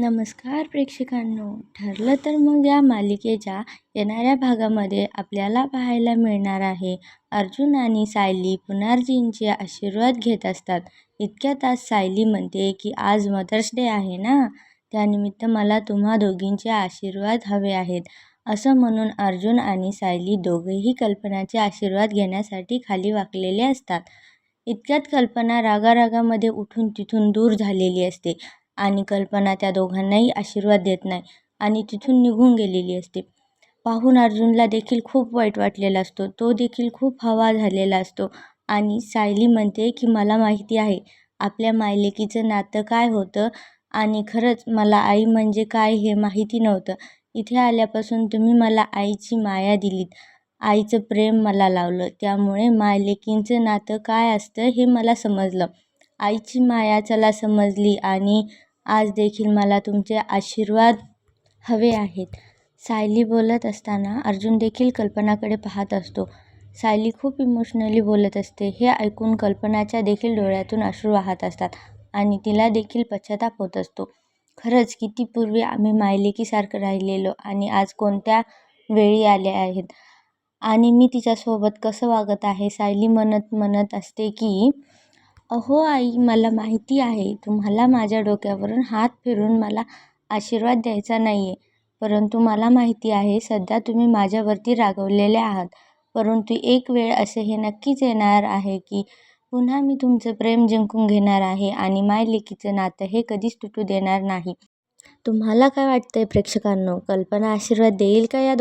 नमस्कार प्रेक्षकांनो. ठरलं तर मग या मालिकेच्या येणाऱ्या भागामध्ये आपल्याला पाहायला मिळणार आहे अर्जुन आणि सायली पुनर्जींचे आशीर्वाद घेत असतात. इतक्यात आज सायली म्हणते की आज मदर्स डे आहे ना, त्यानिमित्त मला तुम्हा दोघींचे आशीर्वाद हवे आहेत. असं म्हणून अर्जुन आणि सायली दोघेही कल्पनाचे आशीर्वाद घेण्यासाठी खाली वाकलेले असतात. इतक्यात कल्पना रागारागामध्ये उठून तिथून दूर झालेली असते आणि कल्पना त्या दोघांनाही आशीर्वाद देत नाही आणि तिथून निघून गेलेली असते. पाहून अर्जुनला देखील खूप वाईट वाटलेला असतो. तो देखील खूप हवा झालेला असतो आणि सायली म्हणते की मला माहिती आहे आपल्या मायलेकीचं नातं काय होतं आणि खरंच मला आई म्हणजे काय हे माहिती नव्हतं. इथे आल्यापासून तुम्ही मला आईची माया दिलीत, आईचं प्रेम मला लावलं, त्यामुळे मायलेकींचं नातं काय असतं हे मला समजलं. आईची माया चला समजली आणि आज देखील मला तुमचे आशीर्वाद हवे आहेत. सायली बोलत असताना अर्जुन देखील कल्पनाकडे पाहत असतो. सायली खूप इमोशनली बोलत असते. हे ऐकून कल्पनाच्या देखील डोळ्यातून अश्रू वाहत असतात आणि तिला देखील पश्चाताप होत असतो. खरंच किती पूर्वी आम्ही मायलेकीसारखं राहिलेलो आणि आज कोणत्या वेळी आले आहेत आणि मी तिच्यासोबत कसं वागत आहे. सायली म्हणत असते की अहो आई, मला माहिती आहे तुम्हाला माझ्या डोक्यावरून हात फिरून मला आशीर्वाद द्यायचा नाही आहे, परंतु मला माहिती आहे सध्या तुम्ही माझ्यावरती रागावलेले आहात. परंतु एक वेळ असे हे नक्कीच येणार आहे की पुन्हा मी तुमचं प्रेम जिंकून घेणार आहे आणि मायलेकीचं नातं हे कधीच तुटू देणार नाही. तुम्हाला काय वाटतंय प्रेक्षकांनो, कल्पना आशीर्वाद देईल का या